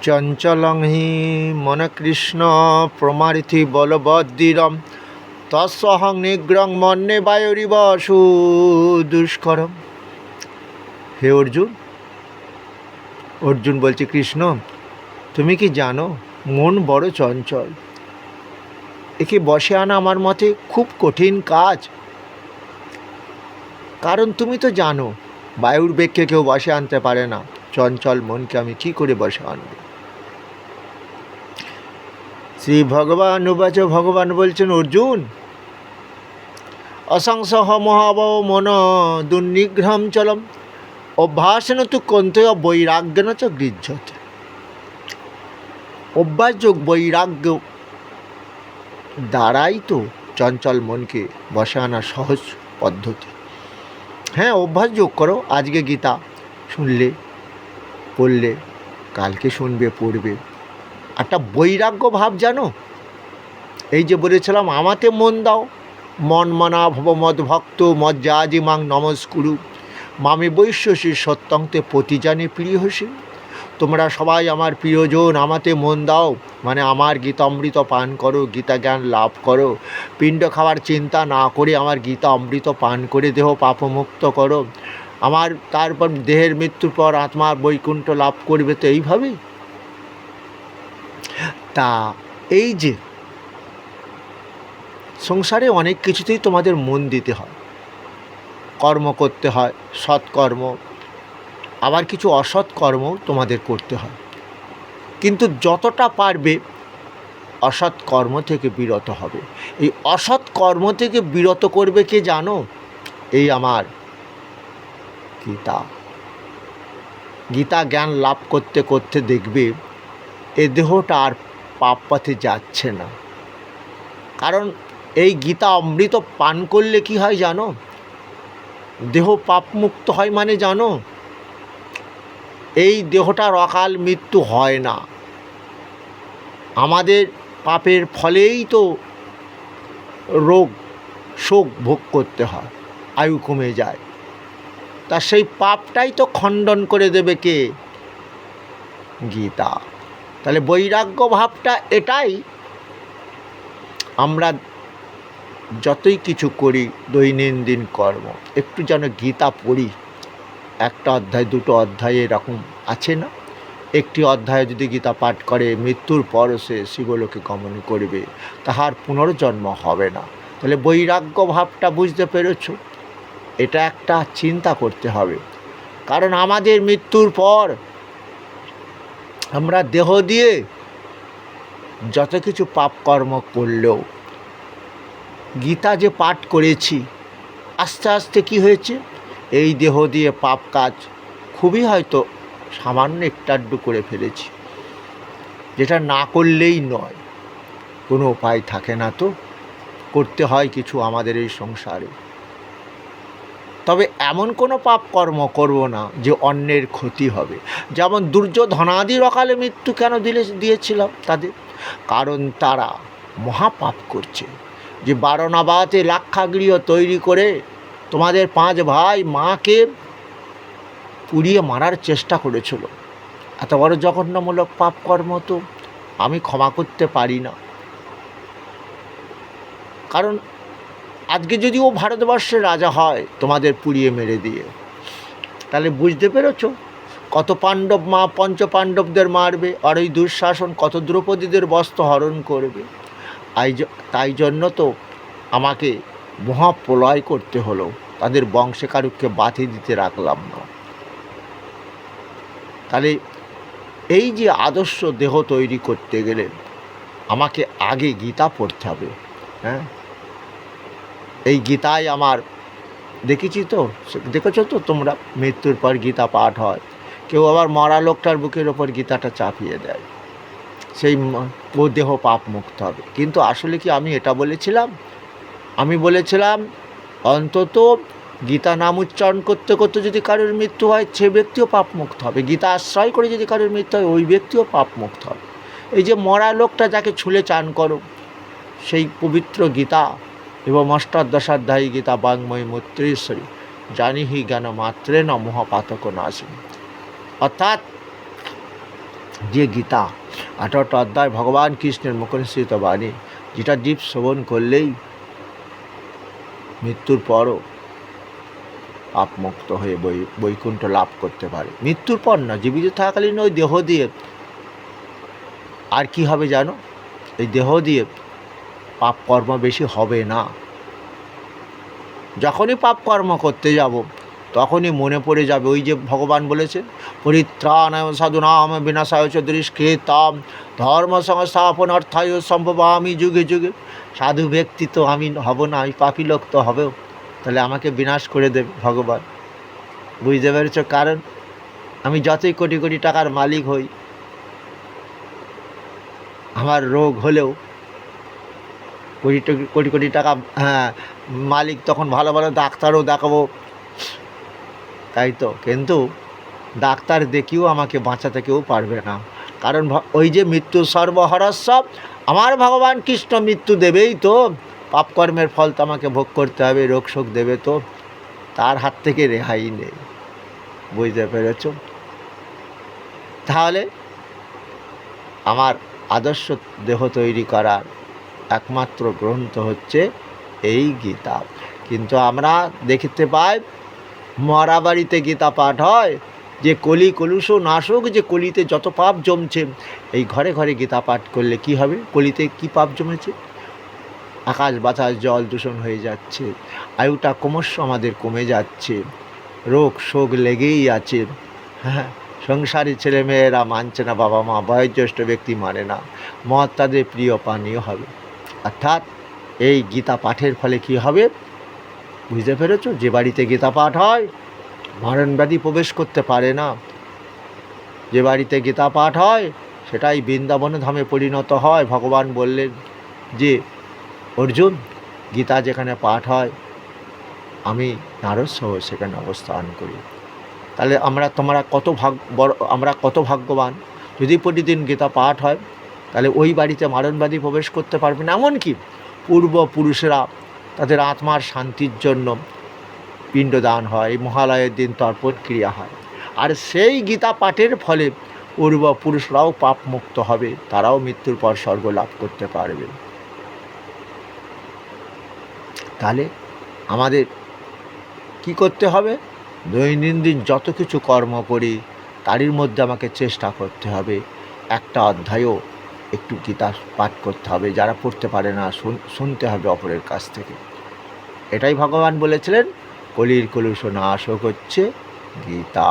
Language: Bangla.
চঞ্চলং হি মনকৃষ্ণ প্রমারিথি বলবদ্দিরম তৎসহং নিগ্রং মন্যে বায়ুরিব সুদুষ্করম। হে অর্জুন, অর্জুন বলছে, কৃষ্ণ তুমি কি জানো মন বড় চঞ্চল, একে বশে আনা আমার মতে খুব কঠিন কাজ। কারণ তুমি তো জানো বায়ুর বেগকে কেউ বশে আনতে পারে না, চঞ্চল মনকে আমি কি করে বশে আনব। শ্রী ভগবান উবাচ, ভগবান বলছেন, অর্জুন অসংসহ মহাবহ মন দুর্নিগ্রহম চলম অভ্যাসেন তু কন্তয় বৈরাগ্যেন চ গৃহ্যতে। অভ্যাসযোগ বৈরাগ্য দ্বারাই তো চঞ্চল মনকে বশে আনার সহজ পদ্ধতি। হ্যাঁ, অভ্যাস যোগ করো। আজকে গীতা শুনলে, পড়লে, কালকে শুনবে, পড়বে। একটা বৈরাগ্য ভাব জানো, এই যে বলেছিলাম আমাতে মন দাও, মন মনা ভব মদ ভক্ত মজ্জাজি মাং নমস্কুরু মামে বৈশ্যসী সত্যংতে প্রতিজানে প্রিয়সী। তোমরা সবাই আমার প্রিয়জন, আমাতে মন দাও মানে আমার গীতামৃত পান করো, গীতা জ্ঞান লাভ করো, পিণ্ড খাওয়ার চিন্তা না করে আমার গীতা অমৃত পান করে দেহ পাপমুক্ত করো। আমার তারপর দেহের মৃত্যুর পর আত্মার বৈকুণ্ঠ লাভ করবে। তো এইভাবেই তা এই যে সংসারে অনেক কিছুতেই তোমাদের মন দিতে হয়, কর্ম করতে হয়, সৎকর্ম, আবার কিছু অসৎ কর্ম তোমাদের করতে হয়। কিন্তু যতটা পারবে অসৎ কর্ম থেকে বিরত হবে। এই অসৎ কর্ম থেকে বিরত করবে কে জানো? এই আমার গীতা। গীতা জ্ঞান লাভ করতে করতে দেখবে এ দেহটা আর পাপ পথে যাচ্ছে না। কারণ এই গীতা অমৃত পান করলে কি হয় জানো? দেহ পাপমুক্ত হয়। মানে জানো, এই দেহটার অকাল মৃত্যু হয় না। আমাদের পাপের ফলেই তো রোগ শোক ভোগ করতে হয়, আয়ু কমে যায়। তা সেই পাপটাই তো খণ্ডন করে দেবে কে? গীতা। তাহলে বৈরাগ্য ভাবটা এটাই, আমরা যতই কিছু করি দৈনন্দিন কর্ম একটু যেন গীতা পড়ি। একটা অধ্যায় দুটো অধ্যায় এরকম আছে না? একটি অধ্যায়ে যদি গীতা পাঠ করে মৃত্যুর পর সে শিবলোকে গমন করবে, তাহার পুনর্জন্ম হবে না। তাহলে বৈরাগ্য ভাবটা বুঝতে পেরেছ? এটা একটা চিন্তা করতে হবে। কারণ আমাদের মৃত্যুর পর আমরা দেহ দিয়ে যত কিছু পাপ কর্ম করলেও গীতা যে পাঠ করেছি, আস্তে আস্তে কি হয়েছে, এই দেহ দিয়ে পাপ কাজ খুবই হয়তো সামান্য একটু করে ফেলেছি, যেটা না করলেই নয়। কোনো উপায় থাকে না, তো করতে হয় কিছু আমাদের এই সংসারে। তবে এমন কোনো পাপ কর্ম করব না যে অন্যের ক্ষতি হবে। যেমন দুর্যোধনাদির অকালে মৃত্যু কেন দিয়েছিলাম তাদের? কারণ তারা মহাপাপ করছে। যে বারণাবাতে লাক্ষাগৃহ তৈরি করে তোমাদের 5 ভাই মাকে পুড়িয়ে মারার চেষ্টা করেছিল। এত বড় জঘন্যমূলক পাপ কর্ম তো আমি ক্ষমা করতে পারি না। কারণ আজকে যদি ও ভারতবর্ষের রাজা হয় তোমাদের পুড়িয়ে মেরে দিয়ে, তাহলে বুঝতে পেরেছ কত পাণ্ডব মা পঞ্চপাণ্ডবদের মারবে, আর ওই দুঃশাসন কত দ্রৌপদীদের বস্ত্র হরণ করবে। তাই জন্য তো আমাকে মহাপ্রলয় করতে হলো, তাদের বংশে কারুকে বাতি দিতে রাখলাম না। তাহলে এই যে আদর্শ দেহ তৈরি করতে গেলে আমাকে আগে গীতা পড়তে হবে। হ্যাঁ, এই গীতায় আমার দেখেছো তো তোমরা, মৃত্যুর পর গীতা পাঠ হয়। কেউ আবার মরা লোকটার বুকের ওপর গীতাটা চাপিয়ে দেয়, সেই ও দেহ পাপ মুক্ত হবে। কিন্তু আসলে কি আমি এটা বলেছিলাম? আমি বলেছিলাম অন্তত গীতা নাম উচ্চারণ করতে করতে যদি কারোর মৃত্যু হয় সে ব্যক্তিও পাপ মুক্ত হবে। গীতা আশ্রয় করে যদি কারোর মৃত্যু হয় ওই ব্যক্তিও পাপ মুক্ত হবে। এই যে মরা লোকটা যাকে ছুলে চান করো, সেই পবিত্র গীতা এবং অষ্টাদশাধ্যায়ী গীতা বাংময়ী মৈত্রেশ্বরী জানিহি জ্ঞান মাত্রে ন মহাপাতক নাশিনী। অর্থাৎ যে গীতা 18টা অধ্যায় ভগবান কৃষ্ণের মুখনিসৃত বাণী, যেটা জীব শ্রবণ করলেই মৃত্যুর পরও পাপমুক্ত হয়ে বৈকুণ্ঠ লাভ করতে পারে। মৃত্যুর পর না, জীবিত থাকাকালীন ওই দেহ দিয়ে আর কি হবে জানো? এই দেহ দিয়ে পাপ কর্ম বেশি হবে না। যখনই পাপ কর্ম করতে যাব তখনই মনে পড়ে যাবে ওই যে ভগবান বলেছেন, পরিত্রাণায় সাধুনাম বিনাশায় চ দুষ্কৃতাম ধর্ম সংস্থাপনার্থায় সম্ভবামি যুগে যুগে। সাধু ব্যক্তি তো আমি হব না, আমি পাপী লোক তো হবেও, তাহলে আমাকে বিনাশ করে দেবে ভগবান। বুঝতে পেরেছ? কারণ আমি যতই কোটি কোটি টাকার মালিক হই, আমার রোগ হলেও কোটি কোটি কোটি টাকা মালিক, তখন ভালো ভালো ডাক্তারও দেখাবো, তাই তো। কিন্তু ডাক্তার দেখিও আমাকে বাঁচাতে কেউ পারবে না, কারণ ওই যে মৃত্যু সর্বহরস্ব, আমার ভগবান কৃষ্ণ মৃত্যু দেবেই তো, পাপকর্মের ফল তো আমাকে ভোগ করতে হবে, রোগ শোক দেবে তো, তার হাত থেকে রেহাই নেই। বুঝতে পেরেছ? তাহলে আমার আদর্শ দেহ তৈরি করার একমাত্র গ্রন্থ হচ্ছে এই গীতা। কিন্তু আমরা দেখতে পাই মরা বাড়িতে গীতা পাঠ হয়, যে কলি কলুষ নাশক, যে কলিতে যত পাপ জমছে, এই ঘরে ঘরে গীতা পাঠ করলে কি হবে? কলিতে কি পাপ জমেছে? আকাশ বাতাস জল দূষণ হয়ে যাচ্ছে, আয়ুটা ক্রমশ আমাদের কমে যাচ্ছে, রোগ শোক লেগেই আছে। হ্যাঁ, সংসারী ছেলেমেয়েরা মানছে না, বাবা মা বয়োজ্যেষ্ঠ ব্যক্তি মানে না, মদ তাদের প্রিয় পানীয় হবে। অর্থাৎ এই গীতা পাঠের ফলে কি হবে? বুঝতে পেরেছ? যে বাড়িতে গীতা পাঠ হয় মরণব্যাধি প্রবেশ করতে পারে না। যে বাড়িতে গীতা পাঠ হয় সেটাই বৃন্দাবন ধামে পরিণত হয়। ভগবান বললেন যে অর্জুন, গীতা যেখানে পাঠ হয় আমি নারদ সহ সেখানে অবস্থান করি। তাহলে আমরা কত ভাগ্যবান। যদি প্রতিদিন গীতা পাঠ হয় তাহলে ওই বাড়িতে মরণব্যাধি প্রবেশ করতে পারবে না। এমনকি পূর্বপুরুষেরা তাদের আত্মার শান্তির জন্য পিণ্ডদান হয়, মহালয়ের দিন তর্পণ ক্রিয়া হয়, আর সেই গীতা পাঠের ফলে পূর্বপুরুষরাও পাপ মুক্ত হবে, তারাও মৃত্যুর পর স্বর্গ লাভ করতে পারবে। তাহলে আমাদের কি করতে হবে? দৈনন্দিন যত কিছু কর্ম করি তারই মধ্যে আমাকে চেষ্টা করতে হবে একটা অধ্যায়ও একটু গীতা পাঠ করতে হবে। যারা পড়তে পারে না শুনতে হবে অপরের কাছ থেকে। এটাই ভগবান বলেছিলেন, কলির কলুষ নাশক হচ্ছে গীতা।